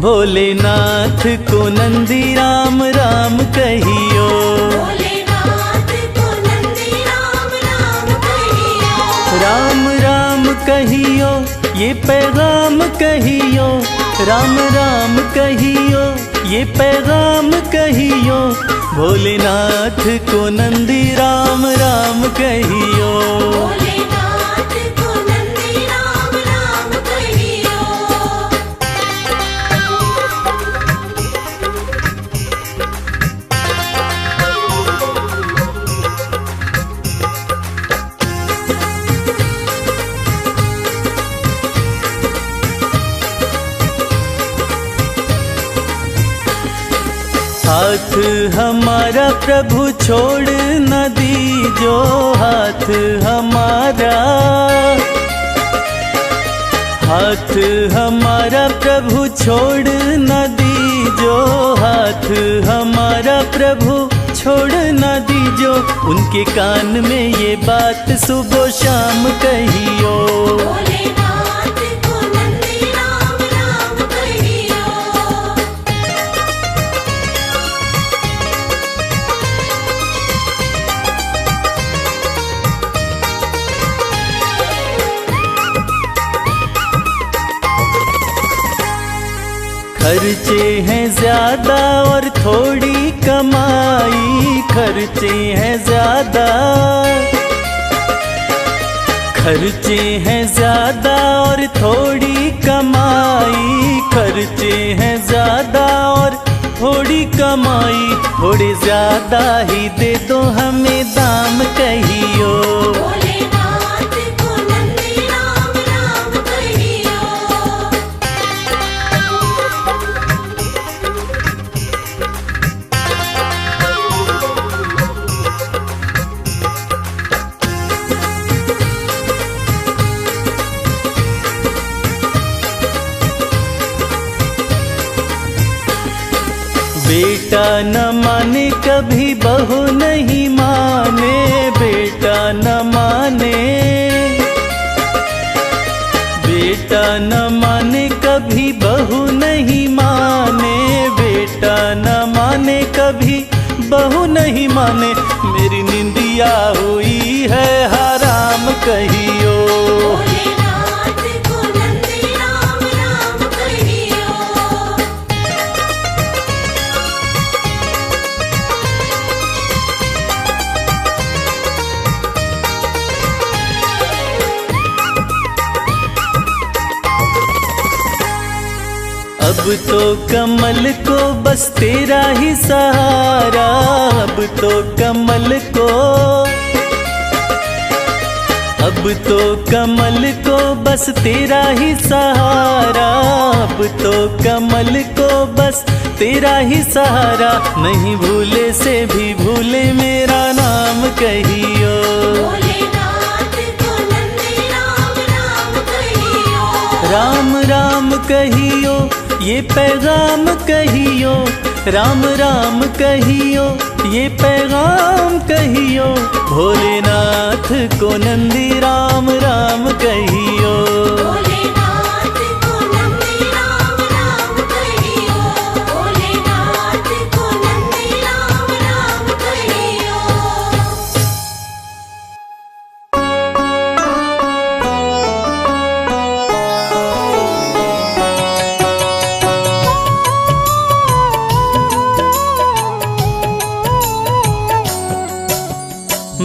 भोलेनाथ को नंदी राम राम कहियो। भोलेनाथ को नंदी राम राम कहियो। राम राम कहियो ये पैगाम कहियो, राम राम कहियो ये पैगाम कहियो। भोलेनाथ को नंदी राम राम कहियो। भोलेनाथ को नंदी राम राम कहियो। हाथ हमारा प्रभु छोड़ न दीजो, हाथ हमारा, हाथ हमारा प्रभु छोड़ न दीजो, हाथ हमारा प्रभु छोड़ न दीजो। उनके कान में ये बात सुबह शाम कहियो। भोलेनाथ को नंदी राम राम कहियो। खर्चे हैं ज्यादा और थोड़ी कमाई, खर्चे हैं ज्यादा, खर्चे हैं ज्यादा और थोड़ी कमाई, खर्चे हैं ज्यादा और थोड़ी कमाई। थोड़े ज्यादा ही दे दो हमें दाम कहियो। भोलेनाथ को नंदी राम राम कहियो। बेटा न माने कभी बहू नहीं माने, बेटा न माने, बेटा न माने कभी बहू नहीं माने, बेटा न माने कभी बहू नहीं माने। मेरी निंदिया हुई है हराम कहियो। भोलेनाथ को नंदी राम राम कहियो। अब तो कमल को बस तेरा ही सहारा, अब तो कमल को, अब तो कमल को बस तेरा ही सहारा, अब तो कमल को बस तेरा ही सहारा। नहीं भूले से भी भूले मेरा नाम कहियो। भोलेनाथ को नंदी राम राम कहियो। राम राम कहियो ये पैगाम कहियो, राम राम कहियो ये पैगाम कहियो। भोलेनाथ को नंदी राम राम कहियो। भोलेनाथ को नंदी राम राम कहियो। भोलेनाथ को नंदी राम राम कहियो।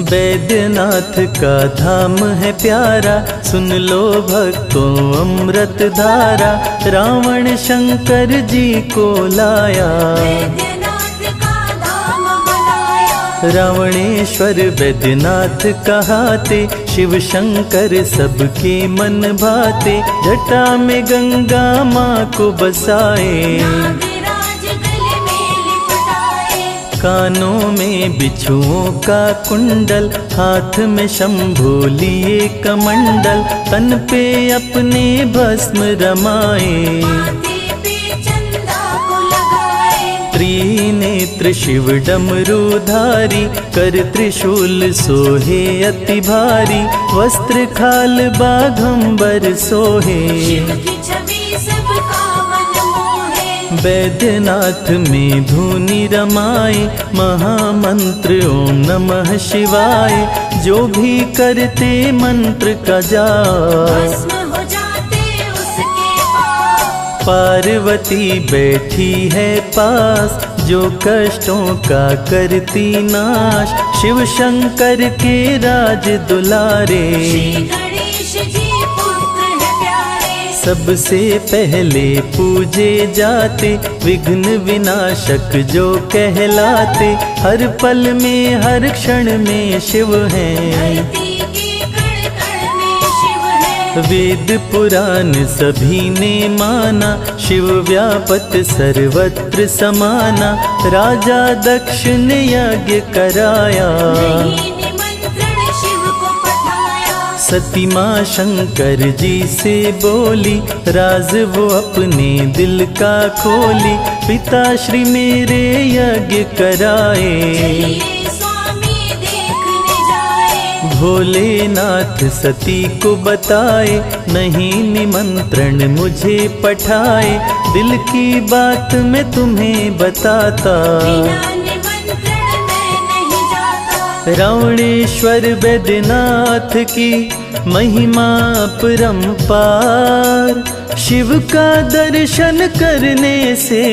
बैद्यनाथ का धाम है प्यारा, सुन लो भक्तों अमृत धारा। रावण शंकर जी को लाया, बैद्यनाथ का धाम बनाया। रावणेश्वर बैद्यनाथ कहाते, शिव शंकर सबके मन भाते। जटा में गंगा माँ को बसाए, नागराज गले में लिपटाए। कानों में बिच्छुओं का कुंडल, हाथ में शंभू लिए कमंडल। तन पे अपने भस्म रमाए, माथे पे चंदा को लगाए। त्रिनेत्र शिव डमरूधारी, कर त्रिशूल सोहे अति भारी। वस्त्र खाल बाघंबर सोहे, शिव की छवि सबका मन मोहे। वैद्यनाथ में धुनि रमाए, महामंत्र ओम नमः शिवाय। जो भी करते मंत्र का जाप, भस्म हो जाते उसके पाप। पार्वती बैठी है पास, जो कष्टों का करती नाश। शिव शंकर के राज दुलारे, श्री गणेश जी पुत्र है प्यारे। सबसे पहले पूजे जाते, विघ्न विनाशक जो कहलाते। हर पल में हर क्षण में शिव हैं, धरती के कण कण में शिव है। वेद पुराण सभी ने माना। शिव व्यापत सर्वत्र समाना, राजा दक्ष ने यज्ञ कराया। नहीं निमंत्रण शिव को पठाया। सती माँ शंकर जी से बोली, राज वो अपने दिल का खोली। पिताश्री मेरे यज्ञ कराए, चलिए स्वामी देखने जाए। भोलेनाथ सती को बताए, नहीं निमंत्रण मुझे पठाए। दिल की बात मैं तुम्हें बताता, बिना निमंत्रण मैं नहीं जाता। रावणेश्वर वैद्यनाथ की महिमा परंपार। शिव का दर्शन करने से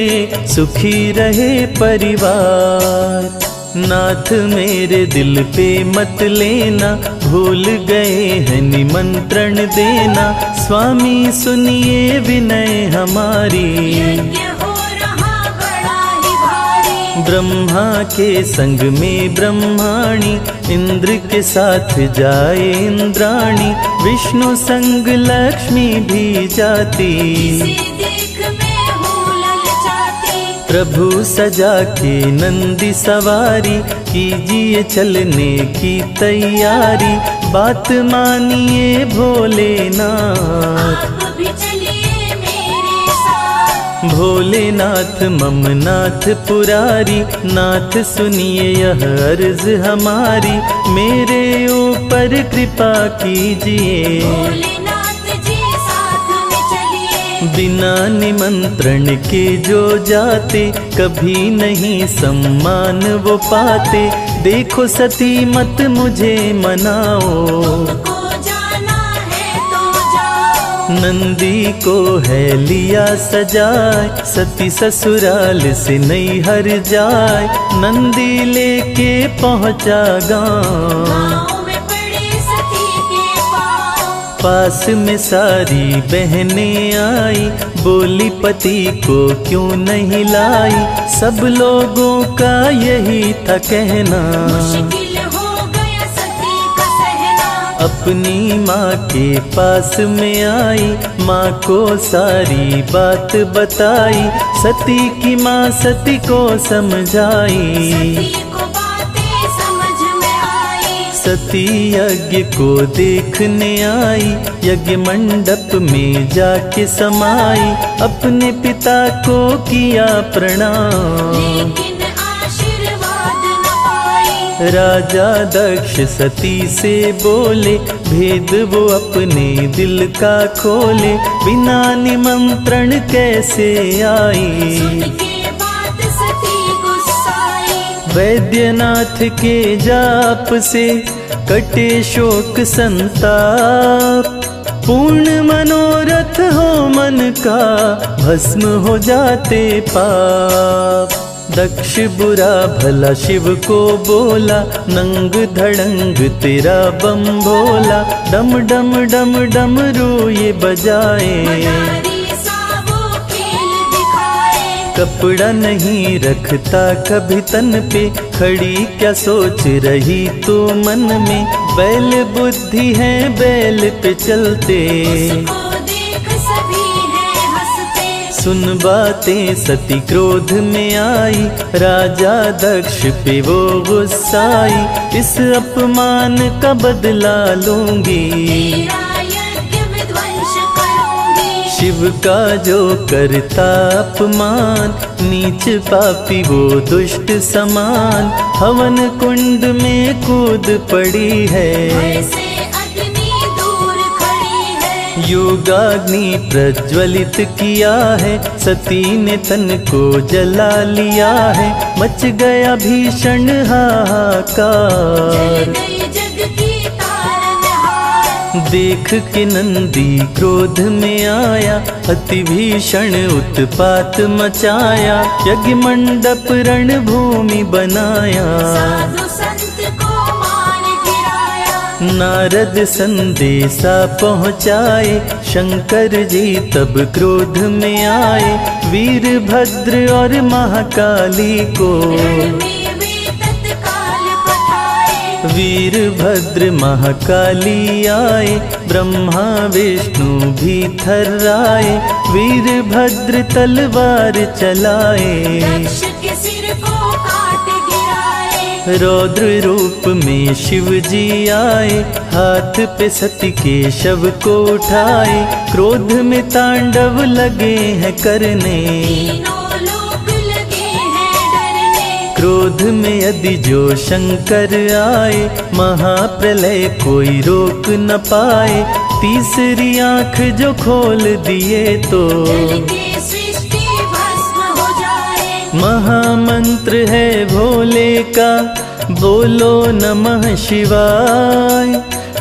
सुखी रहे परिवार। नाथ मेरे दिल पे मत लेना, भूल गए हैं निमंत्रण देना। स्वामी सुनिए विनय हमारी, यज्ञ हो रहा बड़ा ही भारी। ब्रह्मा के संग में ब्रह्माणी, इंद्र के साथ जाए इंद्राणी। विष्णु संग लक्ष्मी भी जाती, इसे देख मैं हूँ ललचाती। प्रभु सजा के नंदी सवारी। कीजिए चलने की तैयारी, बात मानिए भोलेनाथ। आप भी चलिए मेरे साथ। भोलेनाथ ममनाथ पुरारी, नाथ सुनिए यह अर्ज हमारी। मेरे ऊपर कृपा कीजिए, भोलेनाथ जी साथ में चलिए। बिना निमंत्रण के जो जाते, कभी नहीं सम्मान वो पाते। देखो सती मत मुझे मनाओ, को जाना है तो जाओ। नंदी को है लिया सजाए। सती ससुराल से नैहर जाए, नंदी लेके पहुंचा गाँव। गाँव में पड़े सती के पाँव। पास में सारी बहनें आई, बोली पति को क्यों नहीं लाई। सब लोगों का यही था कहना, मुश्किल हो गया सती का सहना। अपनी माँ के पास में आई, माँ को सारी बात बताई। सती की माँ सती को समझाई, सती को बातें समझ में आई। सती यज्ञ को देखने आई। यज्ञ मंडप में जाके समाई, अपने पिता को किया प्रणाम। लेकिन आशीर्वाद न पाई। राजा दक्ष सती से बोले, भेद वो अपने दिल का खोले। बिना निमंत्रण कैसे आई, सुन के बात सती गुस्साई। वैद्यनाथ के जाप से कटे शोक संताप। पूर्ण मनोरथ हो मन का, भस्म हो जाते पाप। दक्ष बुरा भला शिव को बोला, नंग धड़ंग तेरा बम भोला। डम डम डम डमरू ये बजाए, मदारी सा वो खेल दिखाए। कपड़ा नहीं रखता कभी तन पे। खड़ी क्या सोच रही तू मन में, बैल बुद्धि है बैल पे चलते। उसको देख सभी हैं हंसते। सुन बातें सती क्रोध में आई, राजा दक्ष पे वो गुस्साई। इस अपमान का बदला लूंगी, तेरा यज्ञ विध्वंस करूंगी। शिव का जो करता अपमान। नीच पापी वो दुष्ट समान, हवन कुंड में कूद पड़ी है। भय से अग्नि दूर खड़ी है। योगाग्नि प्रज्वलित किया है, सती ने तन को जला लिया है, मच गया भीषण हाहाकार। जल गई जग की तारनहार। देख के नंदी क्रोध में आया, अति भीषण उत्पात मचाया, यज्ञ मंडप रणभूमि बनाया। साधु संत को मार गिराया। नारद संदेशा पहुँचाए, शंकर जी तब क्रोध में आए, वीरभद्र और महाकाली को रण में वे तत्काल पठाए। वीरभद्र महाकाली आए, ब्रह्मा विष्णु भी थर्राए, वीरभद्र तलवार चलाए। दक्ष के सिर को काट गिराए। रौद्र रूप में शिव जी आए, हाथ पे सती के शव को उठाए, क्रोध में तांडव लगे हैं करने। तीनों लोग लगे हैं डरने। क्रोध में यदि जो शंकर आए, महाप्रलय कोई रोक न पाए, तीसरी आंख जो खोल दिए तो जल के सृष्टि भस्म हो जाए। महामंत्र है भोले का, बोलो नमः शिवाय।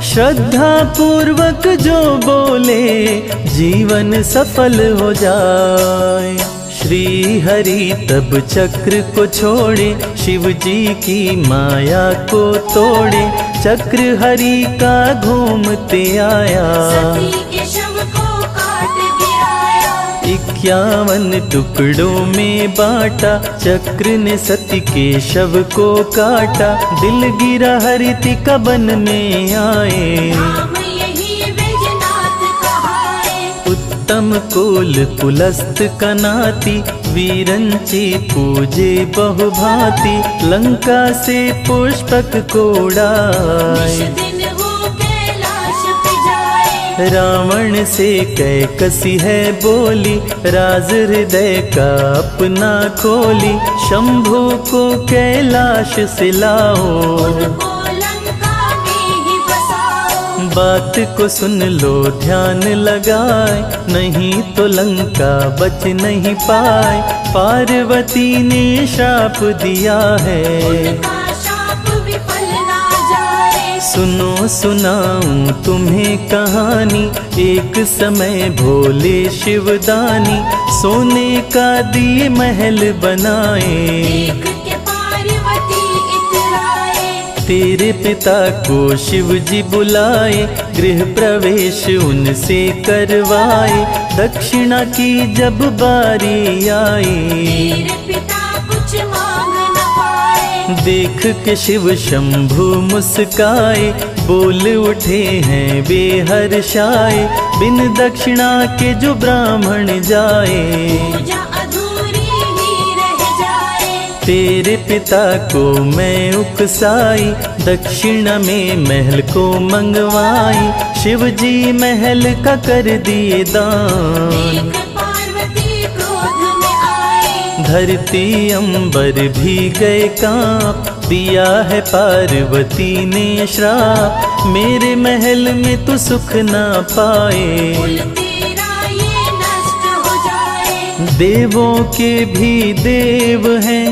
श्रद्धा पूर्वक जो बोले, जीवन सफल हो जाए। श्री हरि तब चक्र को छोड़े, शिव जी की माया को तोड़े, चक्र हरि का घूमते आया। सती के शव को काट गिराया। 51 टुकड़ों में बांटा, चक्र ने सती के शव को काटा, दिल गिरा हरिति का वन में आए। नाम यही बैजनाथ कहाए। उत्तम कुल पुलस्त कनाती, वीरंची पूजे बहुभांति, लंका से पुष्पक कोड़ाए। निश दिन वो कैलाश पे जाए। रावण से कैकसी है बोली, राज हृदय का अपना खोली, शंभु को कैलाश से लाओ। उनको लंका में ही बसाओ। बात को सुन लो ध्यान लगाए, नहीं तो लंका बच नहीं पाए। पार्वती ने शाप दिया है, उनका शाप विफल ना जाए। सुनो सुनाऊं तुम्हें कहानी, एक समय भोले शिवदानी, सोने का दिए महल बनाए। देख के पार्वती इतराए। तेरे पिता को शिव जी बुलाए, गृह प्रवेश उनसे करवाए, दक्षिणा की जब बारी आई। तेरे पिता कुछ मांग न पाए। देख के शिव शंभु मुस्काए, बोल उठे हैं वे हर्षाए, बिन दक्षिणा के जो ब्राह्मण जाए। पूजा अधूरी ही रह जाए। तेरे पिता को मैं उकसाई, दक्षिणा में महल को मंगवाई, शिव जी महल का कर दिए दान। देख पार्वती क्रोध में आए। धरती अंबर भी गए कांप, दिया है पार्वती ने श्राप, मेरे महल में तू सुख ना पाए। कुल तेरा ये नष्ट हो जाए। देवों के भी देव हैं,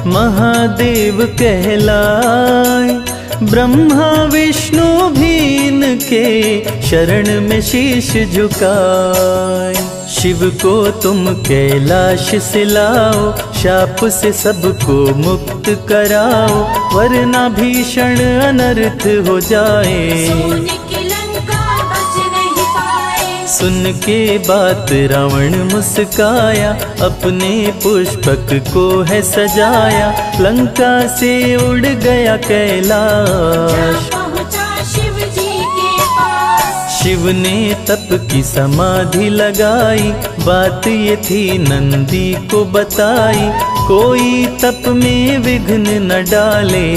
महादेव कहलाए, ब्रह्मा विष्णु भी इनके शरण में शीश झुकाए। शिव को तुम कैलाश से लाओ, शाप से सबको मुक्त कराओ, वरना भीषण अनर्थ हो जाए। सोने की लंका बच नहीं पाए। सुन के बात रावण मुस्काया, अपने पुष्पक को है सजाया, लंका से उड़ गया कैलाश। पहुंचा शिव जी के पास। शिव ने तप की समाधि लगाई, बात ये थी नंदी को बताई, कोई तप में विघ्न न डाले।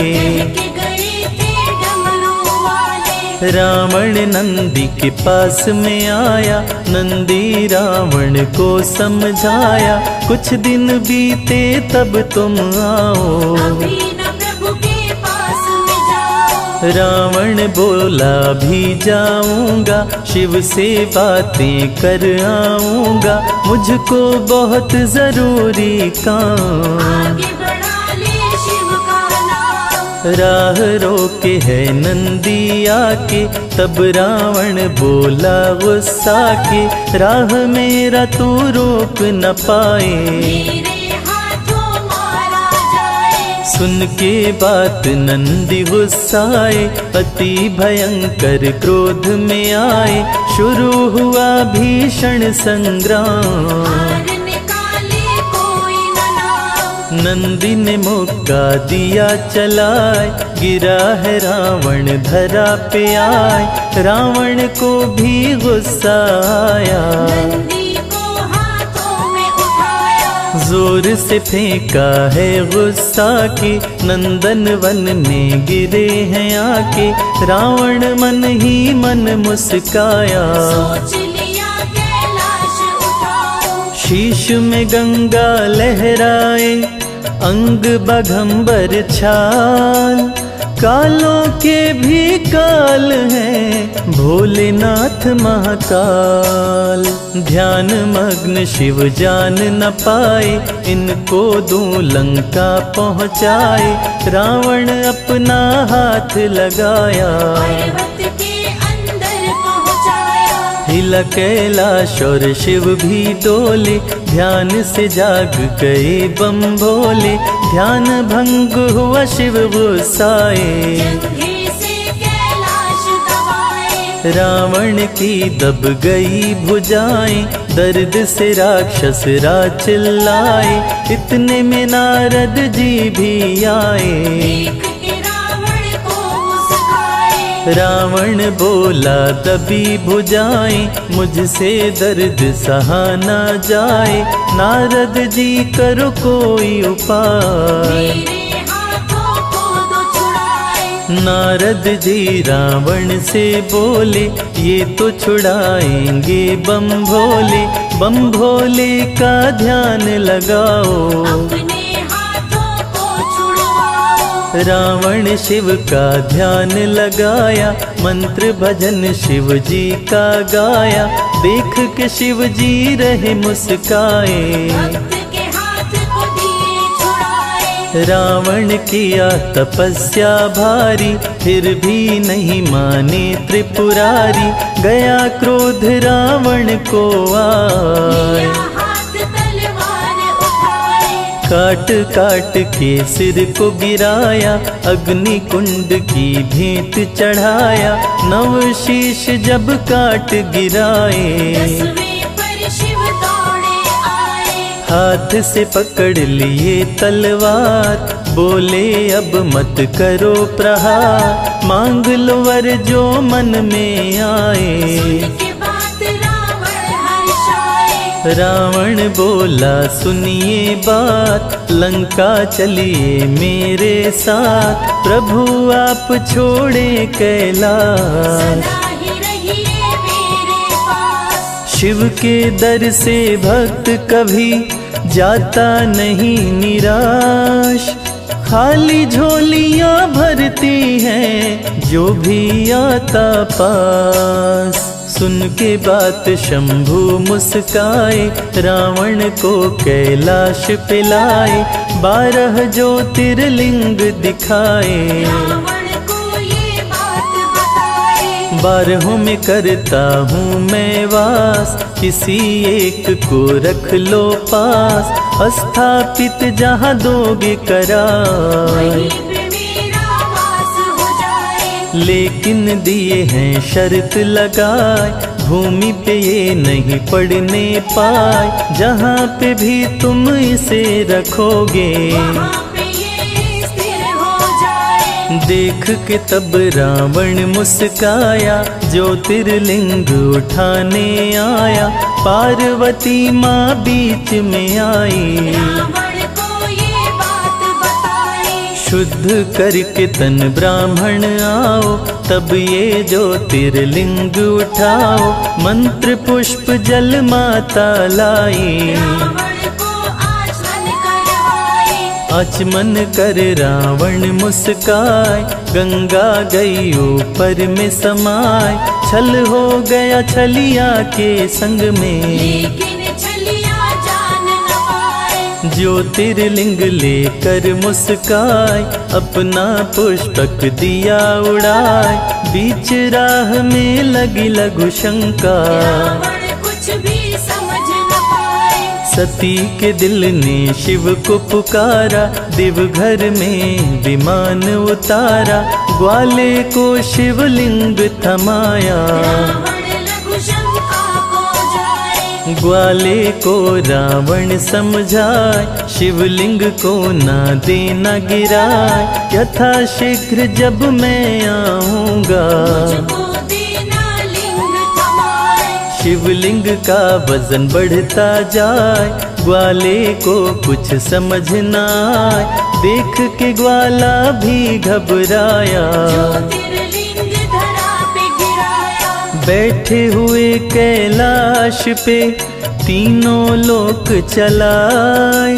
के गए थे डमरू वाले। रावण नंदी के पास में आया, नंदी रावण को समझाया, कुछ दिन बीते तब तुम आओ। अभी न प्रभु के पास में जाओ। रावण बोला भी जाऊंगा, शिव से बातें कर आऊंगा, मुझको बहुत जरूरी काम। आगे बढ़ा ले शिव का नाम। राह रोके है नंदी आके, तब रावण बोला गुस्सा के, राह मेरा तू रोक न पाए। मेरे हाथों मारा जाए। सुन के बात नंदी गुस्साए, अति भयंकर क्रोध में आए, शुरू हुआ भीषण संग्राम। हार निकाले कोई न नाम। नंदी ने मुक्का दिया चलाए, गिरा है रावण धरा पे आए, रावण को भी गुस्सा आया। नंदी को हाथों में उठाया। जोर से फेंका है गुस्सा के, नंदन वन में गिरे हैं आके, रावण मन ही मन मुस्काया। सोच लिया कैलाश उठाओ। शीश में गंगा लहराए, अंग बघंबर छाल, कालों के भी काल हैं भोलेनाथ महाकाल। ध्यान मग्न शिव जान न पाए, इनको दूं लंका पहुँचाए, रावण अपना हाथ लगाया। पर्वत के अंदर पहुँचाया। हिला कैलाश और शिव भी डोले, ध्यान से जाग गए बम भोले, ध्यान भंग हुआ शिव गुस्साए। जंघे से कैलाश दबाए। रावण की दब गई भुजाएं, दर्द से राक्षस राज चिल्लाए, इतने में नारद जी भी आए। देख के रावण को मुस्काए। रावण बोला दबी भुजाएं, मुझसे दर्द सहा न जाए, नारद जी करो कोई उपाय। मेरे हाथों को दो छुड़ाए। नारद जी रावण से बोले, ये तो छुड़ाएंगे बम भोले, बम भोले का ध्यान लगाओ। अपने हाथों को छुड़वाओ। रावण शिव का ध्यान लगाया, मंत्र भजन शिव जी का गाया, देख के शिव जी रहे मुस्काए। भक्त के हाथ को दिए छुड़ाए। रावण किया तपस्या भारी, फिर भी नहीं माने त्रिपुरारी, गया क्रोध रावण को आए। लिया हाथ तलवार उठाए। काट काट के सिर को गिराया, अग्नि कुंड की भेंट चढ़ाया, नव शीश जब काट गिराए। 10वें पर शिव दौड़े आए। हाथ से पकड़ लिए तलवार, बोले अब मत करो प्रहार, मांग लो वर जो मन में आए। सुन के बात रावण हर्षाए। रावण बोला सुनिए बात, लंका चलिए मेरे साथ, प्रभु आप छोड़े कैलाश। सदा ही रहिए मेरे पास। शिव के दर से भक्त कभी जाता नहीं निराश, खाली झोलियां भरती हैं जो भी आता पास। सुन के बात शंभु मुस्काए, रावण को कैलाश पे लाए, 12 ज्योतिर्लिंग दिखाए। रावण को ये बात बताए। 12 में करता हूँ मैं वास, किसी एक को रख लो पास, स्थापित जहाँ दोगे कराए। वहीं पे मेरा वास हो जाए। लेकिन दिए हैं शर्त लगाए, भूमि पे ये नहीं पड़ने पाए, जहाँ पे भी तुम इसे रखोगे। वहाँ पे ये स्थिर हो जाए। देख के तब रावण मुस्काया, ज्योतिर्लिंग उठाने आया, पार्वती माँ बीच में आई। रावण को ये बात बताई। शुद्ध करके तन ब्राह्मण आओ, तब ये ज्योतिर्लिंग उठाओ, मंत्र पुष्प जल माता लाई। रावण को आचमन करवाए। आचमन कर रावण मुस्काए, गंगा गई ऊपर में समाय, छल हो गया छलिया के संग में। लेकिन छलिया जान न पाए, ज्योतिर्लिंग लेकर मुस्काए, अपना पुष्पक दिया उड़ाए, बीच राह में लगी लघु शंका। रावण कुछ भी समझ न पाए, सती के दिल ने शिव को पुकारा, देवघर में विमान उतारा, ग्वाले को शिवलिंग थमाया। रावण लघु शंका को जाए, ग्वाले को रावण समझाए, शिवलिंग को ना देना गिराए, यथा शीघ्र जब मैं आऊंगा, मुझको देना लिंग थमाए। शिवलिंग का वजन बढ़ता जाए, ग्वाले को कुछ समझ ना आए, देख के ग्वाला भी घबराया। ज्योतिर्लिंग धरा पे गिराया, बैठे हुए कैलाश पे तीनों लोक चलाए,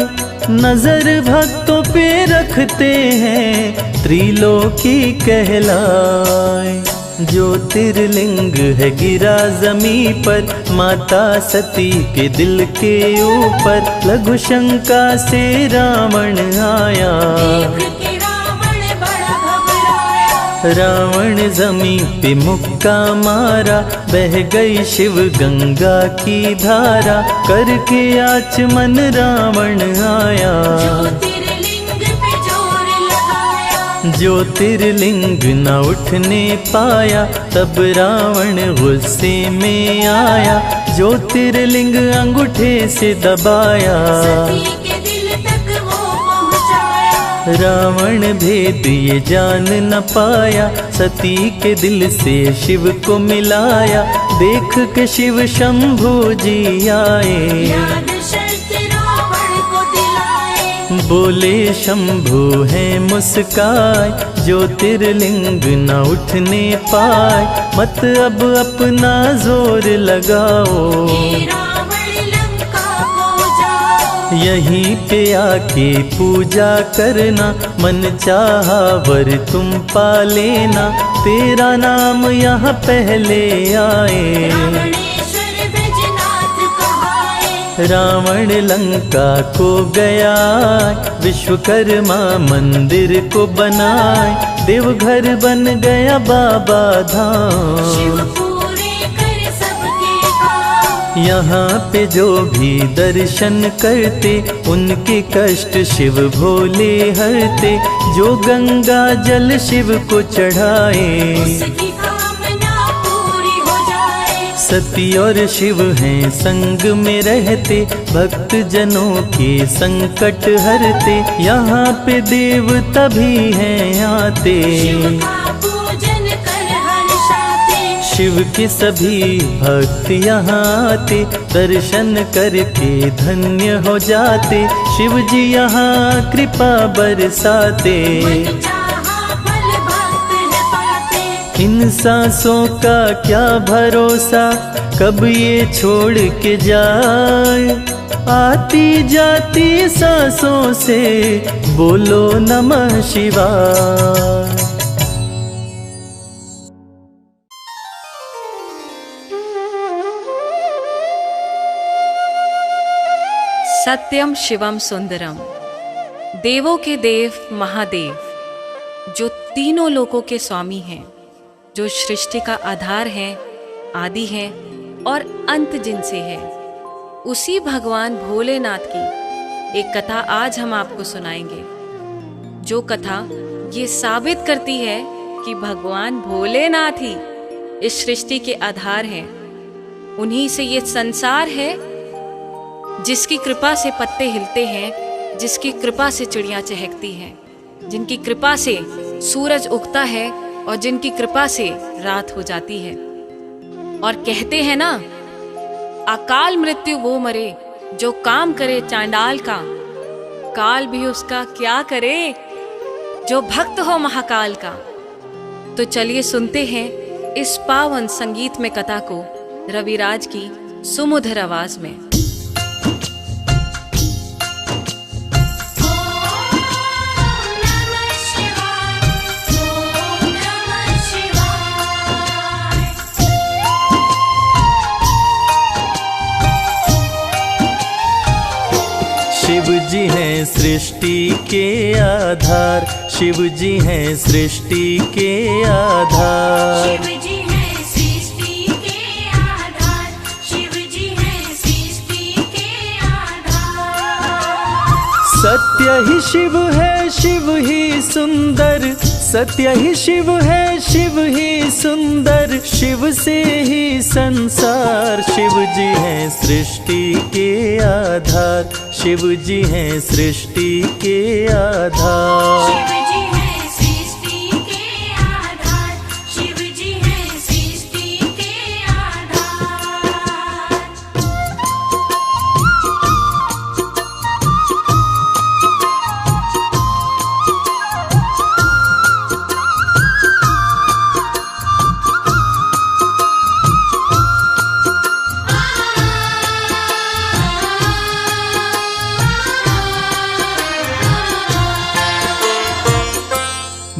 नजर भक्तों पे रखते हैं, त्रिलोकी कहलाए। ज्योतिर्लिंग है गिरा जमी पर, माता सती के दिल के ऊपर, लघु शंका से रावण आया। देख के रावण बड़ा घबराया, रावण जमी पे मुक्का मारा, बह गई शिव गंगा की धारा, करके आचमन रावण आया। ज्योतिर्लिंग पे जोर लगाया, ज्योतिर्लिंग न उठने पाया, तब रावण गुस्से में आया, ज्योतिर्लिंग अंगूठे से दबाया। सती के दिल तक वो पहुंचाया, रावण भेद ये जान न पाया, सती के दिल से शिव को मिलाया, देख के शिव शंभु जी आए। याद शर्त रावण को दिलाए, बोले शंभु है मुस्काए, ज्योतिर्लिंग न उठने पाए, मत अब अपना जोर लगाओ, हे रावण लंका को जाओ। यहीं पे आके पूजा करना, मन चाहा वर तुम पा लेना, तेरा नाम यहाँ पहले आए। रावणेश्वर बैजनाथ कहाए, रावण लंका को गया, विश्वकर्मा मंदिर को बनाए, देवघर बन गया बाबा शिव धाम। पूरे कर सबके काम, यहाँ पे जो भी दर्शन करते, उनके कष्ट शिव भोले हरते, जो गंगा जल शिव को चढ़ाए, उसकी कामना पूरी हो जाए। सती और शिव हैं संग में रहते, भक्त जनों के संकट हरते, यहाँ पे देवता भी हैं आते। शिव का पूजन कर हर्षाते, शिव के सभी भक्त यहाँ आते, दर्शन करके धन्य हो जाते, शिव जी यहाँ कृपा बरसाते। मन चाहा फल भक्त है पाते, इन सांसों का क्या भरोसा, कब ये छोड़ के जाए, आती जाती सांसों से बोलो नमः शिवाय। सत्यम शिवम सुंदरम, देवों के देव महादेव, जो तीनों लोकों के स्वामी हैं, जो सृष्टि का आधार हैं, आदि हैं और अंत जिनसे है, उसी भगवान भोलेनाथ की एक कथा आज हम आपको सुनाएंगे, जो कथा ये साबित करती है कि भगवान भोलेनाथ ही इस सृष्टि के आधार हैं। उन्हीं से ये संसार है, जिसकी कृपा से पत्ते हिलते हैं, जिसकी कृपा से चिड़ियां चहकती हैं, जिनकी कृपा से सूरज उगता है और जिनकी कृपा से रात हो जाती है। और कहते हैं ना, अकाल मृत्यु वो मरे जो काम करे चांडाल का, काल भी उसका क्या करे जो भक्त हो महाकाल का। तो चलिए सुनते हैं इस पावन संगीत में कथा को रविराज की सुमधुर आवाज में। नमः शिवाय, सृष्टि के आधार, शिव जी हैं सृष्टि के आधार। शिव जी हैं सृष्टि के आधार, शिव जी हैं सृष्टि के आधार। सत्य ही शिव है, शिव ही सुंदर, सत्य ही शिव है, शिव ही सुंदर, शिव से ही संसार। शिव जी हैं सृष्टि के आधार, शिव जी हैं सृष्टि के आधार। शिव जी हैं सृष्टि के आधार, शिव जी हैं सृष्टि के आधार।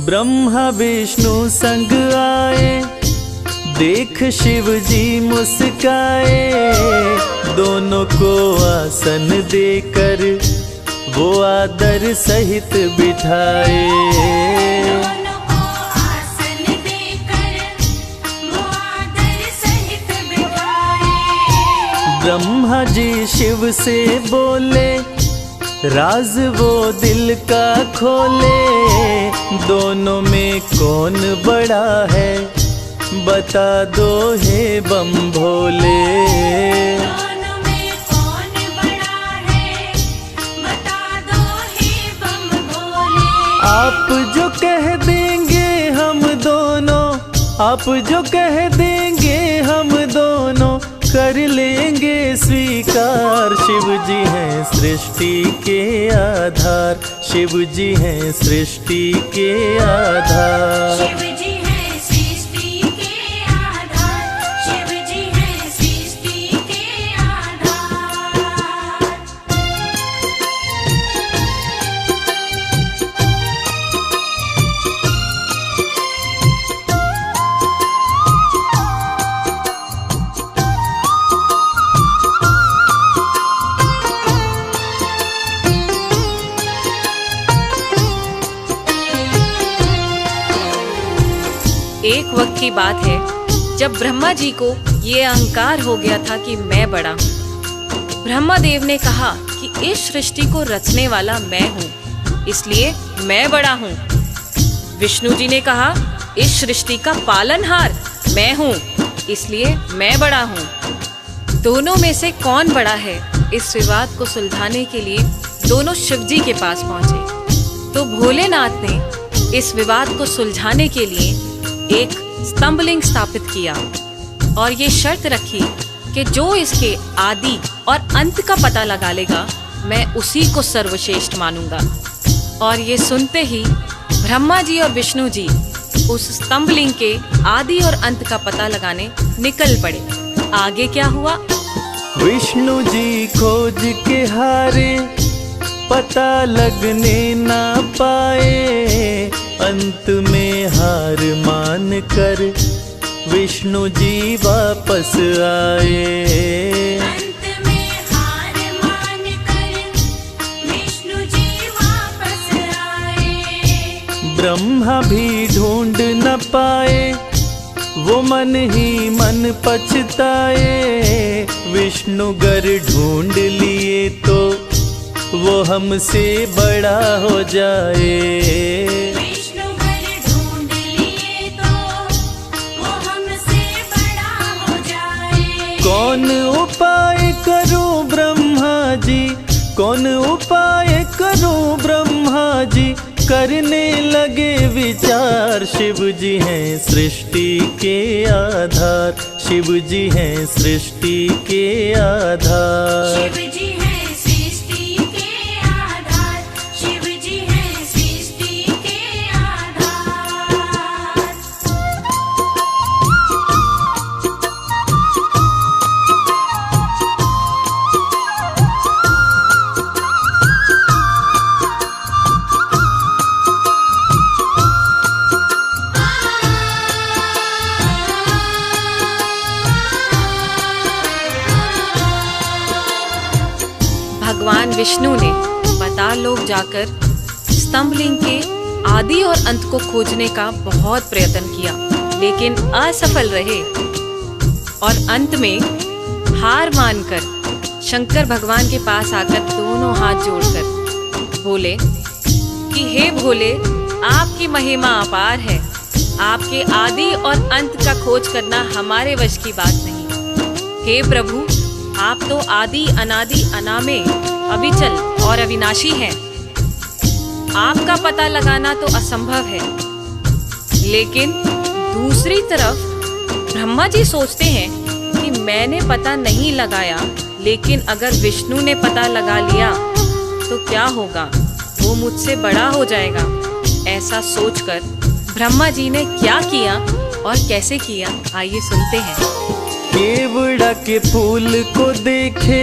ब्रह्मा विष्णु संग आए, देख शिव जी मुस्काए, दोनों को आसन देकर वो आदर सहित बिठाए। दोनों को आसन देकर वो आदर सहित बिठाए। ब्रह्मा जी शिव से बोले, राज वो दिल का खोले, दोनों में कौन बड़ा है, बता दो हे बम भोले। दोनों में कौन बड़ा है, बता दो हे बम भोले। आप जो कह देंगे हम दोनों, आप जो कह देंगे हम दोनों, कर लेंगे स्वीकार। शिव जी हैं सृष्टि के आधार, शिव जी हैं सृष्टि के आधार। शिव जी हैं सृष्टि के आधार, शिव जी हैं सृष्टि के आधार। एक वक्त की बात है जब ब्रह्मा जी को ये अहंकार हो गया था कि मैं बड़ा हूँ। ब्रह्मा देव ने कहा कि इस सृष्टि को रचने वाला मैं हूँ, इसलिए मैं बड़ा हूँ। विष्णु जी ने कहा इस सृष्टि का पालनहार मैं हूँ, इसलिए मैं बड़ा हूँ। दोनों में से कौन बड़ा है, इस विवाद को सुलझाने के लिए दोनों शिव जी के पास पहुंचे। तो भोलेनाथ ने इस विवाद को सुलझाने के लिए एक स्तंभलिंग स्थापित किया और ये शर्त रखी कि जो इसके आदि और अंत का पता लगा लेगा, मैं उसी को सर्वश्रेष्ठ मानूंगा। और ये सुनते ही ब्रह्मा जी और विष्णु जी उस स्तंभलिंग के आदि और अंत का पता लगाने निकल पड़े। आगे क्या हुआ? विष्णु जी खोज के हारे, पता लगने ना पाए, अंत में हार मान कर विष्णु जी वापस आए। अंत में हार मान कर विष्णु जी वापस आए। ब्रह्मा भी ढूंढ न पाए, वो मन ही मन पछताए, विष्णु गर ढूंढ लिए तो वो हमसे बड़ा हो जाए। विष्णु गर ढूंढ लिए तो वो हमसे बड़ा हो जाए। कौन उपाय करूं ब्रह्मा जी, कौन उपाय करूं ब्रह्मा जी, करने लगे विचार। शिव जी हैं सृष्टि के आधार, शिव जी हैं सृष्टि के आधार। शिव जी हैं सृष्टि के आधार, शिव जी हैं सृष्टि के आधार। भगवान विष्णु ने बता पाताल लोक जाकर स्तंभलिंग के आदि और अंत को खोजने का बहुत प्रयत्न किया, लेकिन असफल रहे और अंत में हार मानकर शंकर भगवान के पास आकर दोनों हाथ जोड़कर बोले कि हे भोले, आपकी महिमा अपार है, आपके आदि और अंत का खोज करना हमारे वश की बात नहीं। हे प्रभु, आप तो आदि अनादि अनामे, अविचल और अविनाशी हैं। आपका पता लगाना तो असंभव है। लेकिन दूसरी तरफ ब्रह्मा जी सोचते हैं कि मैंने पता नहीं लगाया, लेकिन अगर विष्णु ने पता लगा लिया तो क्या होगा, वो मुझसे बड़ा हो जाएगा। ऐसा सोचकर ब्रह्मा जी ने क्या किया और कैसे किया, आइए सुनते हैं। केवड़ा के फूल को देखे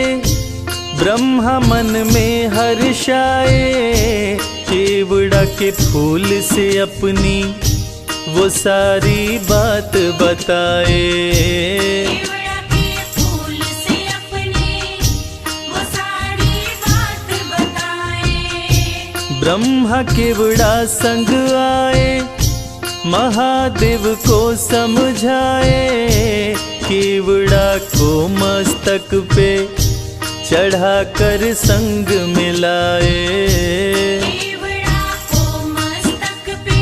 ब्रह्मा मन में हर्षाए, केवड़ा के फूल से अपनी वो सारी बात बताए। केवड़ा के फूल से अपनी वो सारी बात बताए। ब्रह्मा केवड़ा संग आए, महादेव को समझाए, केवड़ा को मस्तक पे चढ़ाकर संग मिलाए। केवड़ा को मस्तक पे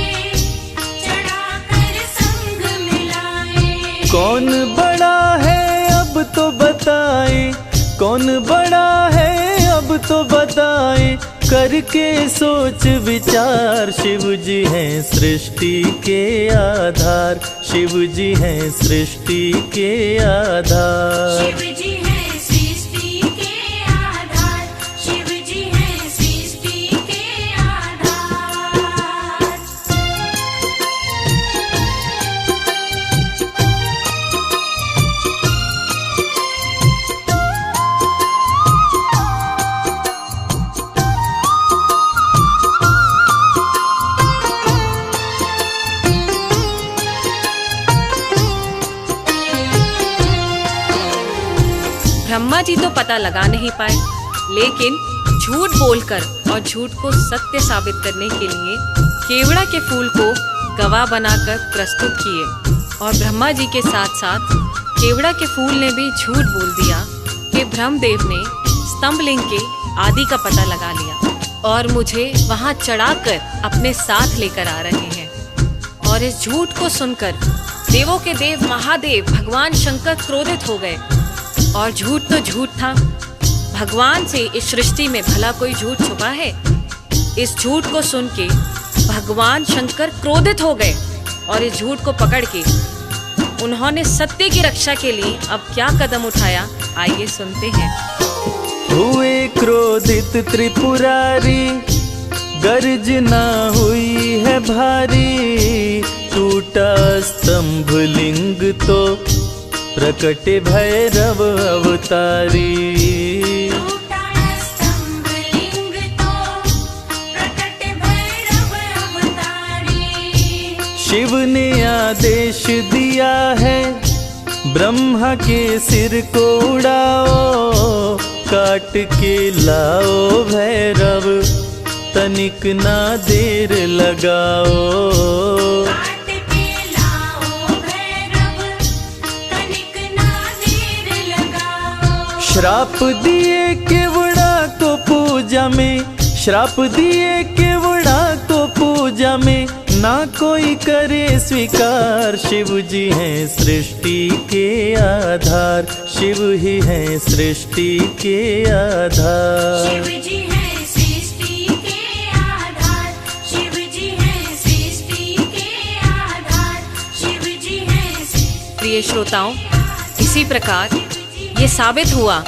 चढ़ाकर संग मिलाए। कौन बड़ा है अब तो बताए, कौन बड़ा है अब तो बताए, करके सोच विचार। शिव जी हैं सृष्टि के आधार, शिव जी हैं सृष्टि के आधार। शिव जी है सृष्टि के आधार, शिव जी है सृष्टि के आधार। ब्रह्मा जी तो पता लगा नहीं पाए, लेकिन झूठ बोलकर और झूठ को सत्य साबित करने के लिए केवड़ा के फूल को गवाह बनाकर प्रस्तुत किए। और ब्रह्मा जी के साथ साथ केवड़ा के फूल ने भी झूठ बोल दिया कि ब्रह्मदेव ने स्तंभलिंग के आदि का पता लगा लिया और मुझे वहां चढ़ाकर अपने साथ लेकर आ रहे हैं। और इस झूठ को सुनकर देवों के देव महादेव भगवान शंकर क्रोधित हो गए। और झूठ तो झूठ था, भगवान से इस सृष्टि में भला कोई झूठ छुपा है। इस झूठ को सुन के भगवान शंकर क्रोधित हो गए और इस झूठ को पकड़ के उन्होंने सत्य की रक्षा के लिए अब क्या कदम उठाया, आइए सुनते हैं। हुए क्रोधित त्रिपुरारी, गर्जना हुई है भारी, टूटा स्तंभ लिंग तो प्रकटे भैरव अवतारी। टूटा स्तंभ लिंग तो प्रकटे भैरव अवतारी। शिव ने आदेश दिया है, ब्रह्मा के सिर को उड़ाओ, काट के लाओ भैरव, तनिक ना देर लगाओ। काट के लाओ भैरव, तनिक ना देर लगाओ। श्राप दिए केवड़ा को पूजा में, श्राप दिए केवड़ा को पूजा में, ना कोई करे स्वीकार। शिव जी हैं सृष्टि के आधार, शिव ही हैं सृष्टि के आधार। शिव जी है सृष्टि के आधार, शिव जी है सृष्टि के आधार, शिव जी है। प्रिय श्रोताओं, इसी प्रकार ये साबित हुआ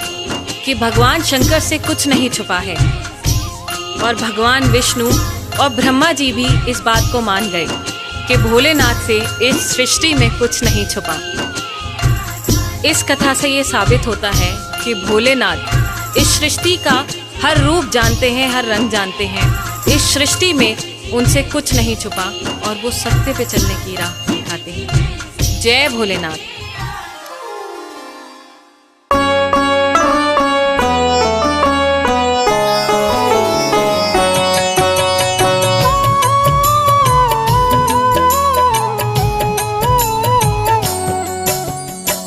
कि भगवान शंकर से कुछ नहीं छुपा है और भगवान विष्णु और ब्रह्मा जी भी इस बात को मान गए कि भोलेनाथ से इस सृष्टि में कुछ नहीं छुपा। इस कथा से ये साबित होता है कि भोलेनाथ इस सृष्टि का हर रूप जानते हैं, हर रंग जानते हैं। इस सृष्टि में उनसे कुछ नहीं छुपा और वो सत्य पे चलने की राह दिखाते हैं। जय भोलेनाथ।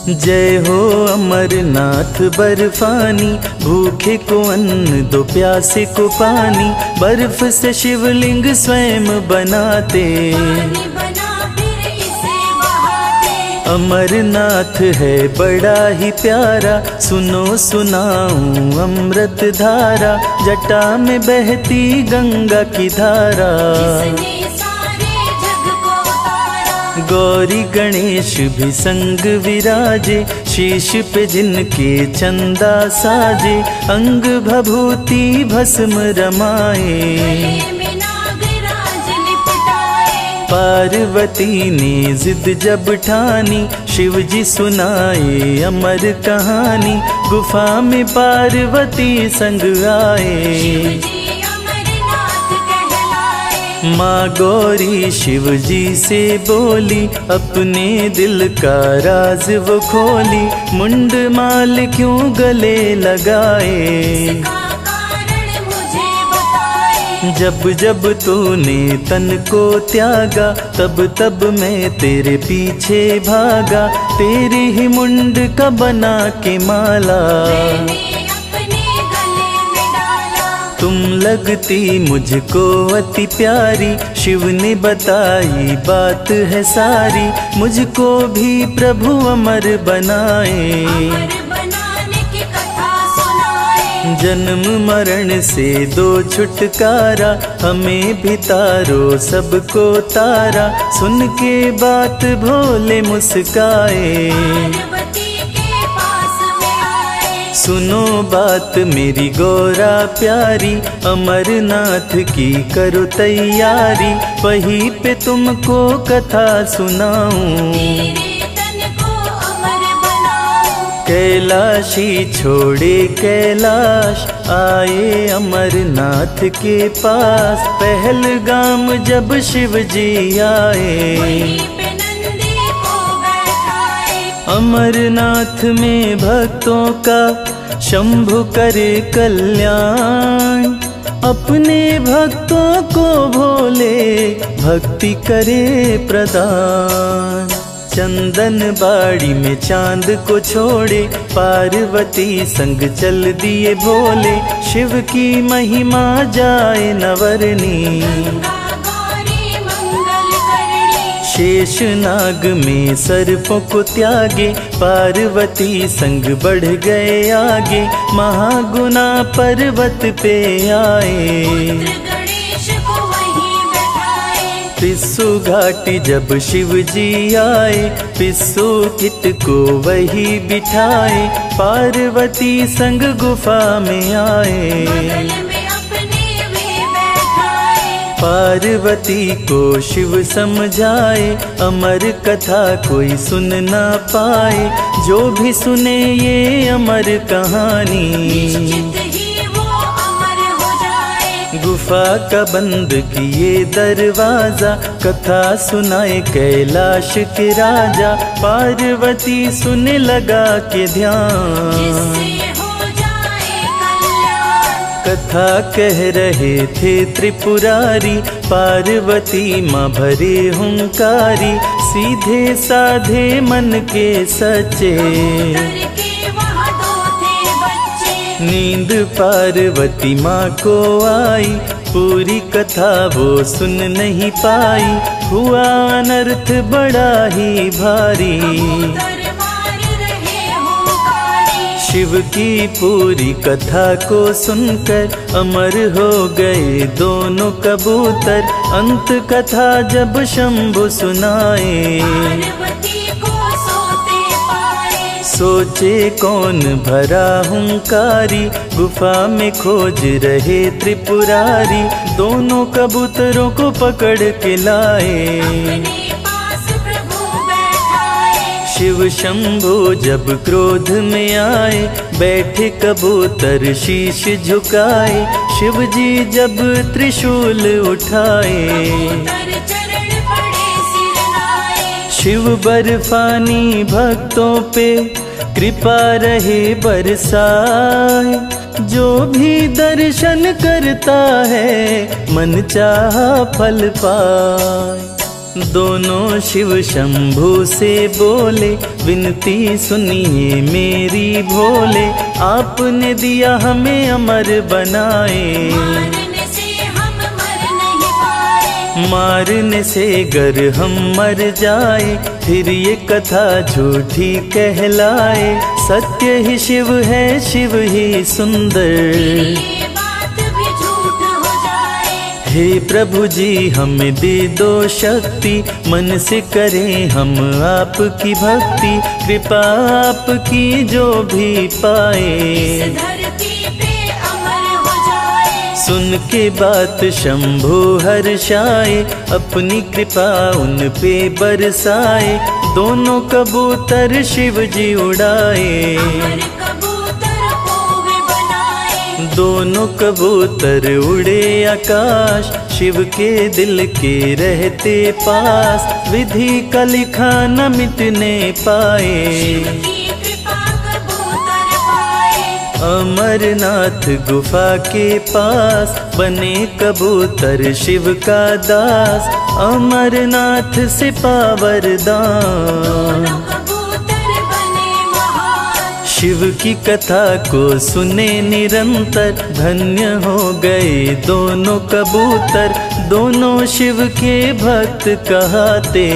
जय हो अमरनाथ बर्फानी, भूखे को अन्न दो प्यासे को पानी। बर्फ से शिवलिंग स्वयं बनाते, पानी बना फिर इसे बहाते। अमरनाथ है बड़ा ही प्यारा, सुनो सुनाऊं अमृत धारा। जटा में बहती गंगा की धारा, जिसने सारे जग को उतारा। गौरी गणेश भी संग विराजे, शीश पे जिनके चंदा साजे। अंग भभूति भस्म रमाए, गले में नागराज लिपटाए। पार्वती ने जिद जब ठानी, शिव जी सुनाए अमर कहानी। गुफा में पार्वती संग आए, शिवजी अमरनाथ कहलाए। माँ गौरी शिव जी से बोली, अपने दिल का राज वो खोली। मुंड माल क्यों गले लगाए, इसका कारण मुझे बताए। जब जब तूने तन को त्यागा, तब तब मैं तेरे पीछे भागा। तेरी ही मुंड का बना के माला, मैंने अपने गले में डाला। तुम लगती मुझको अति प्यारी। शिव ने बताई बात है सारी, मुझको भी प्रभु अमर बनाए। अमर बनाने की कथा सुनाए। जन्म मरण से दो छुटकारा, हमें भी तारो सबको तारा। सुन के बात भोले मुस्काए, पार्वती के पास में आए। सुनो बात मेरी गौरा प्यारी। अमरनाथ की करो तैयारी, वहीं पे तुमको कथा सुनाऊं। तेरे तन को अमर बनाऊं। कैलाशी छोड़े कैलाश, आए अमरनाथ के पास। पहलगाम जब शिव जी आए, वहीं पे नंदी को बैठाए। अमरनाथ में भक्तों का शंभु करे कल्याण। अपने भक्तों को भोले भक्ति करे प्रदान। चंदन बाड़ी में चांद को छोड़े, पार्वती संग चल दिए भोले। शिव की महिमा जाए नवरनी, गंगा गौरी मंगल करणी। शेष नाग में सर्पों को त्यागे, पार्वती संग बढ़ गए आगे। महागुना पर्वत पे आए, पुत्र गणेश को वहीं बैठाए। पिस्सू घाटी जब शिव जी आए, पिस्सू किट को वही बिठाए। पार्वती संग गुफा में आए, बगल में अपने वे बैठाए। पार्वती को शिव समझाए। अमर कथा कोई सुन ना पाए, जो भी सुने ये अमर कहानी। निश्चित ही वो अमर हो जाए। गुफा का बंद किए दरवाजा, कथा सुनाए कैलाश के राजा। पार्वती सुने लगा के ध्यान, जिससे हो जाए कल्याण। कथा कह रहे थे त्रिपुरारी। पार्वती माँ भरे हुंकारी, सीधे साधे मन के सच्चे। करके वहाँ दो थे बच्चे। नींद पार्वती माँ को आई, पूरी कथा वो सुन नहीं पाई। हुआ अनर्थ बड़ा ही भारी, कबूतर मार रहे हुंकारी। शिव की पूरी कथा को सुनकर अमर हो गए दोनों कबूतर। अंत कथा जब शंभु सुनाए, पार्वती को सोते पाए। सोचे कौन भरा हुंकारी। गुफा में खोज रहे त्रिपुरारी, दोनों कबूतरों को पकड़ के लाए। अपने पास प्रभु बैठाए। शिव शंभु जब क्रोध में आए, बैठे कबूतर शीश झुकाए। शिव जी जब त्रिशूल उठाए, कबूतर चरण पड़े सिर नाए। शिव बर्फानी भक्तों पे कृपा रहे बरसाए। जो भी दर्शन करता है मन चाहा फल पाए। दोनों शिव शंभु से बोले, विनती सुनिए मेरी भोले, आपने दिया हमें अमर बनाए। मारने से हम मर नहीं पाए, मारने से गर हम मर जाए, फिर ये कथा झूठी कहलाए। सत्य ही शिव है, शिव ही सुंदर। ये बात भी झूठ हो जाए। हे प्रभु जी हमें दे दो शक्ति, मन से करें हम आपकी भक्ति। कृपा आपकी जो भी पाए, धरती पे अमर हो जाए। सुन के बात शंभु हर्षाए, अपनी कृपा उन पे बरसाए। दोनों कबूतर शिव जी उड़ाए, अमर कबूतर कोवे बनाए। दोनों कबूतर उड़े आकाश, शिव के दिल के रहते पास। विधि का लिखा न मिटने पाए, की कृपा कबूतर पाए। अमरनाथ गुफा के पास, बने कबूतर शिव का दास। अमरनाथ से पावरदान, कबूतर बने महान। शिव की कथा को सुने निरंतर, धन्य हो गए दोनों कबूतर। दोनों शिव के भक्त कहते,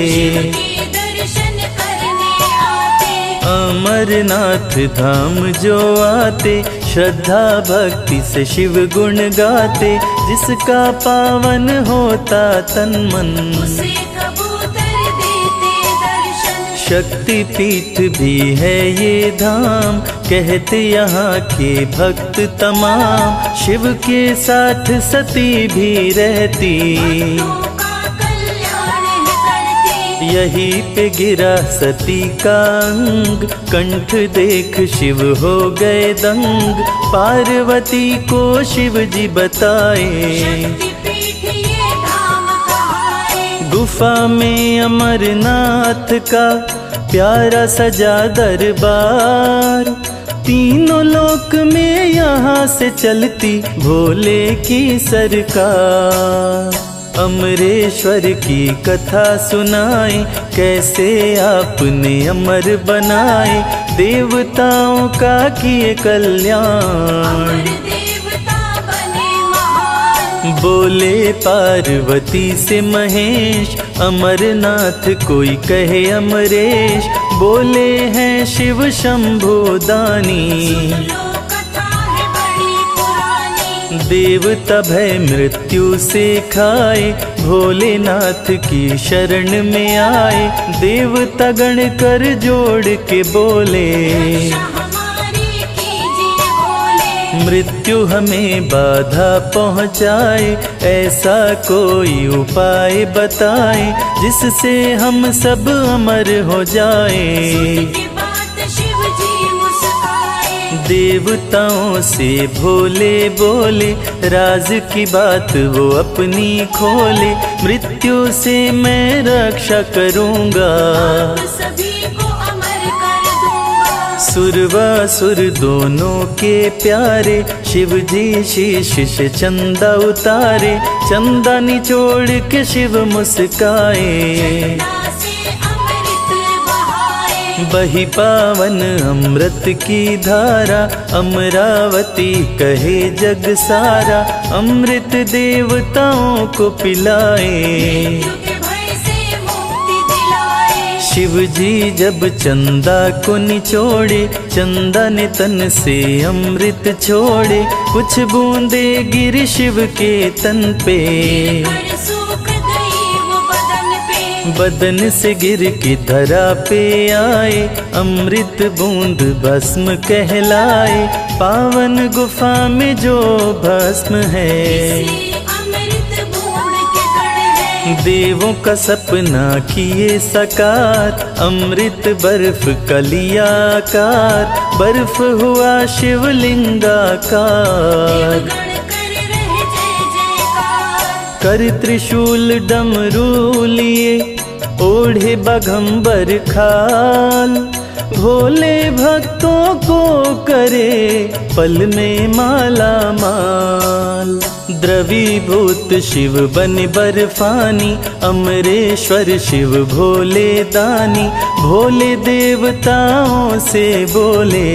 के दर्शन करने आते। अमरनाथ धाम जो आते, श्रद्धा भक्ति से शिव गुण गाते। जिसका पावन होता तन मन, उसे कबूतर देते दर्शन। शक्ति पीठ भी है ये धाम, कहते यहाँ के भक्त तमाम। शिव के साथ सती भी रहती, भक्तों का कल्याण है करती। यहीं पे गिरा सती का अंग, कंठ देख शिव हो गए दंग। पार्वती को शिव जी बताए, शक्तिपीठ ये धाम कहाए। गुफा में अमरनाथ का प्यारा सजा दरबार। तीनों लोक में यहाँ से चलती भोले की सरकार। अमरेश्वर की कथा सुनाए, कैसे आपने अमर बनाए। देवताओं का किए कल्याण, अमर देवता बने महान। बोले पार्वती से महेश। अमरनाथ कोई कहे अमरेश, बोले हैं शिव शंभु दानी। लो कथा है बड़ी पुरानी। देवता भय मृत्यु से खाए, भोलेनाथ की शरण में आए। देवता गण कर जोड़ के बोले, रक्षा हमारी कीजिए भोले। मृत्यु हमें बाधा पहुँचाए। ऐसा कोई उपाय बताए, जिससे हम सब अमर हो जाए। की बात शिव जी मुस्काए। देवताओं से भोले बोले, राज की बात वो अपनी खोले। मृत्यु से मैं रक्षा करूँगा, सभी को अमर कर दूंगा। सुरवासुर दोनों के प्यारे, शिव जी शीश से चंदा उतारे। चंदा निचोड़ के शिव मुस्काए, से अमृत बहाए। बही पावन अमृत की धारा। अमरावती कहे जग सारा, अमृत देवताओं को पिलाए। के भय से मुक्ति दिलाए। शिव जी जब चंदा को निचोड़े, चंदा ने तन से अमृत छोड़े। कुछ बूंदे गिरी शिव के तन पे, कर सूख गई वो बदन पे। बदन से गिर के धरा पे आए। अमृत बूंद भस्म कहलाए, पावन गुफा में जो भस्म है। से अमृत बूंद के कण है। देवों का सपना किए साकार, अमृत बर्फ का लिया आकार। बर्फ हुआ शिवलिंगाकार, गण कर रहे जय जयकार। कर त्रिशूल डमरू लिए। ओढ़े बघम्बर खाल, भोले भक्तों को करे पल में माला माल। द्रवीभूत शिव बन बर्फानी, अमरेश्वर शिव भोले दानी, भोले देवताओं से बोले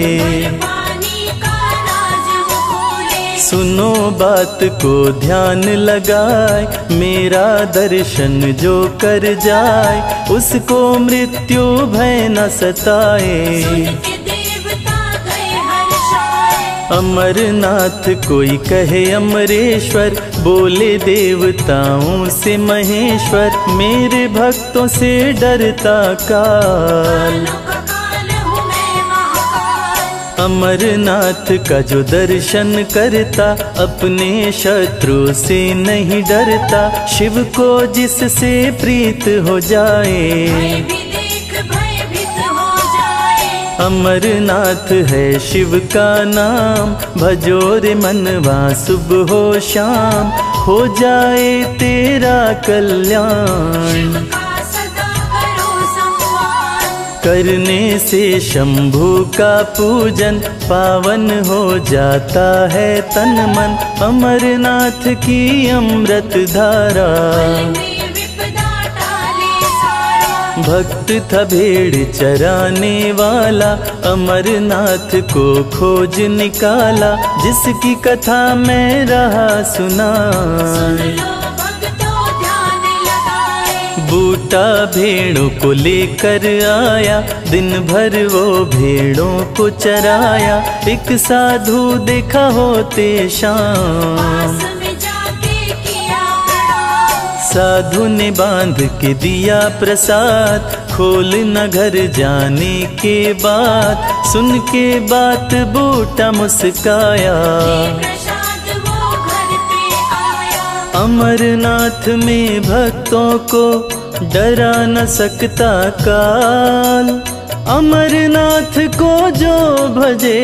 पानी का राज वो खोले। सुनो बात को ध्यान लगाए, मेरा दर्शन जो कर जाए, उसको मृत्यु भय न सताए। सुन के देवता गए हर्षाए। अमरनाथ कोई कहे अमरेश्वर, बोले देवताओं से महेश्वर, मेरे भक्तों से डरता काल। कालों का काल हूँ मैं महाकाल। अमरनाथ का जो दर्शन करता, अपने शत्रु से नहीं डरता, शिव को जिससे प्रीत हो जाए। भय भी देख भयभीत हो जाए। अमरनाथ है शिव का नाम, भजो रे मनवा सुबह हो शाम, हो जाए तेरा कल्याण। शिव का सदा करो सम्मान। करने से शंभु का पूजन, पावन हो जाता है तन मन, अमरनाथ की अमृत धारा। में विपदा टाले सारा। भक्त था भेड़ चराने वाला, अमरनाथ को खोज निकाला, जिसकी कथा मैं रहा सुना। सुन लो भक्तों ध्यान लगाए। बूटा भेड़ों को लेकर आया, दिन भर वो भेड़ों को चराया, एक साधु देखा होते शाम। पास में जाके किया प्रणाम। साधु ने बांध के दिया प्रसाद, खोल न घर जाने के बाद, सुन के बात बूटा मुस्काया। प्रसाद वो घर पे आया। अमरनाथ में भक्तों को डरा न सकता काल, अमरनाथ को जो भजे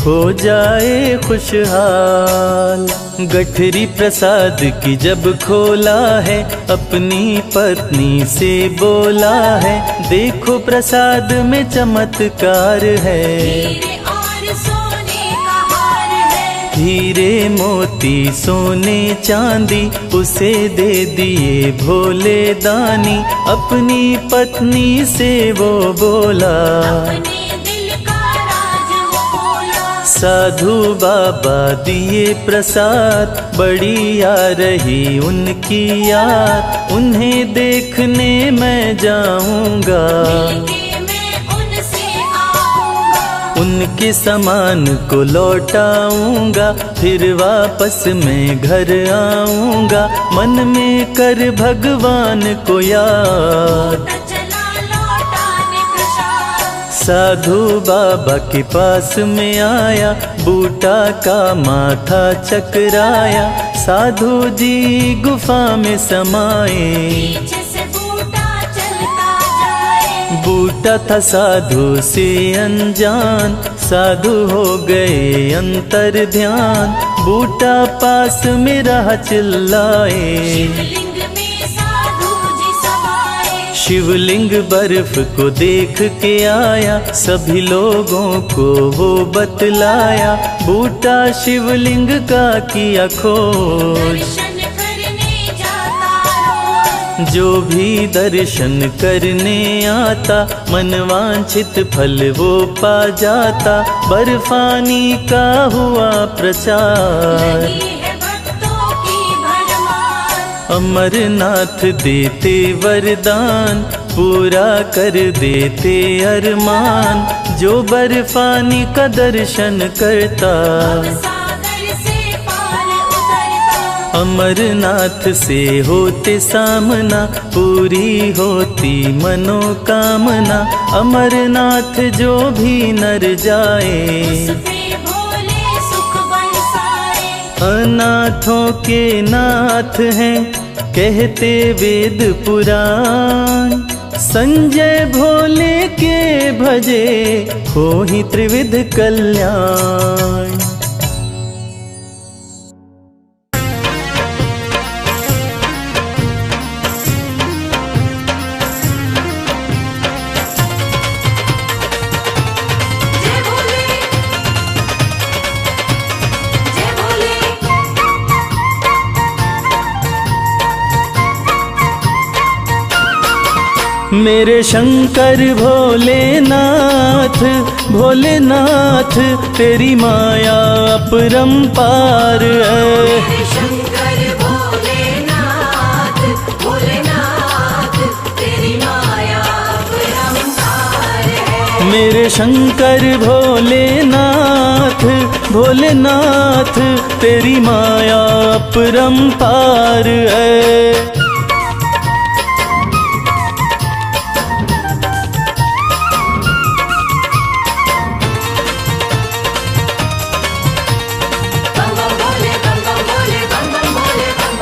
हो जाए खुशहाल। गठरी प्रसाद की जब खोला है, अपनी पत्नी से बोला है, देखो प्रसाद में चमत्कार है। हीरे और सोने का हार है। हीरे मोती सोने चांदी उसे दे दिए भोले दानी, अपनी पत्नी से वो बोला। अपने दिल का राज वो खोला। साधु बाबा दिए प्रसाद, बड़ी आ रही उनकी याद, उन्हें देखने मैं जाऊंगा। मिलके मैं उनसे आऊंगा। उनके सामान को लौटाऊंगा, फिर वापस मैं घर आऊंगा, मन में कर भगवान को याद। चला लौटाने प्रसाद। साधु बाबा के पास में आया, बूटा का माथा चकराया, साधु जी गुफा में समाए। पीछे से बूटा चलता जाए। बूटा था साधु से अनजान, साधु हो गए अंतर ध्यान, बूटा पास में रहा चिल्लाए। शिवलिंग में साधु जी समाए। शिवलिंग बर्फ को देख के आया, सभी लोगों को वो बतलाया, बूटा शिवलिंग का किया खोज। दर्शन करने जाता रोज। जो भी दर्शन करने आता, मनवांछित फल वो पा जाता, बर्फानी का हुआ प्रचार। लगी है भक्तों की भरमार। अमरनाथ देते वरदान, पूरा कर देते अरमान, जो बर्फानी का दर्शन करता। सागर से पार उतरता। अमरनाथ से होते सामना, पूरी होती मनोकामना, अमरनाथ जो भी नर जाए। उसपे भोले सुख बरसाए। अनाथों के नाथ हैं कहते वेद पुराण, संजय भोले के भजे हो ही त्रिविध कल्याण। मेरे शंकर भोलेनाथ भोलेनाथ तेरी माया अपरंपार है। शंकर भोलेनाथ भोलेनाथ तेरी माया अपरंपार है। मेरे शंकर भोलेनाथ भोलेनाथ तेरी माया अपरंपार है।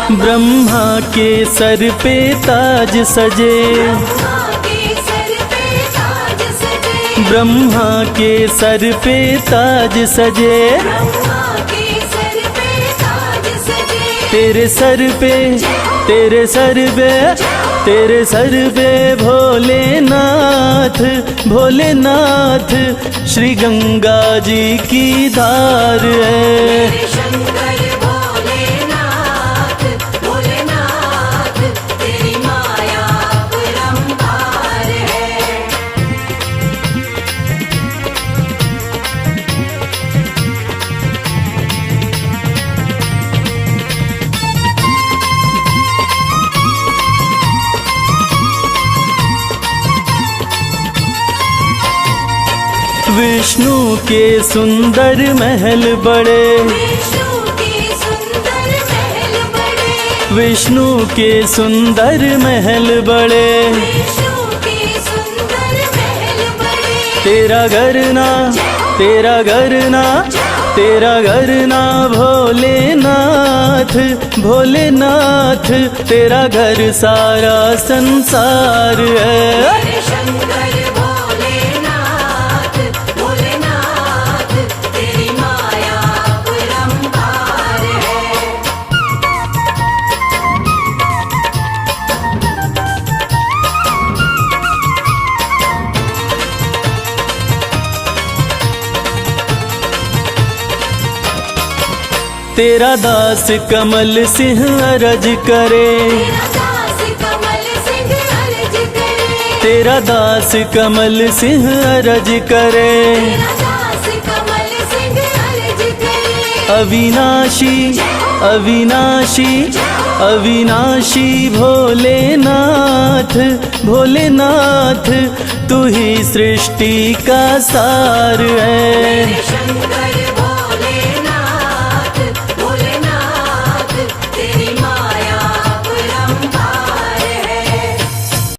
ब्रह्मा के सर पे ताज सजे, ब्रह्मा के सर पे ताज सजे, तेरे सर पे तेरे सर पे तेरे सर पे भोलेनाथ भोलेनाथ श्री गंगा जी की धार है। विष्णु के सुंदर महल बड़े, विष्णु के सुंदर महल बड़े, तेरा घर ना तेरा घर ना तेरा घर ना भोलेनाथ भोलेनाथ तेरा घर सारा संसार है। तेरा दास कमल सिंह अरज करे, तेरा दास कमल सिंह अरज करे, अविनाशी अविनाशी अविनाशी भोलेनाथ भोलेनाथ तू ही सृष्टि का सार है।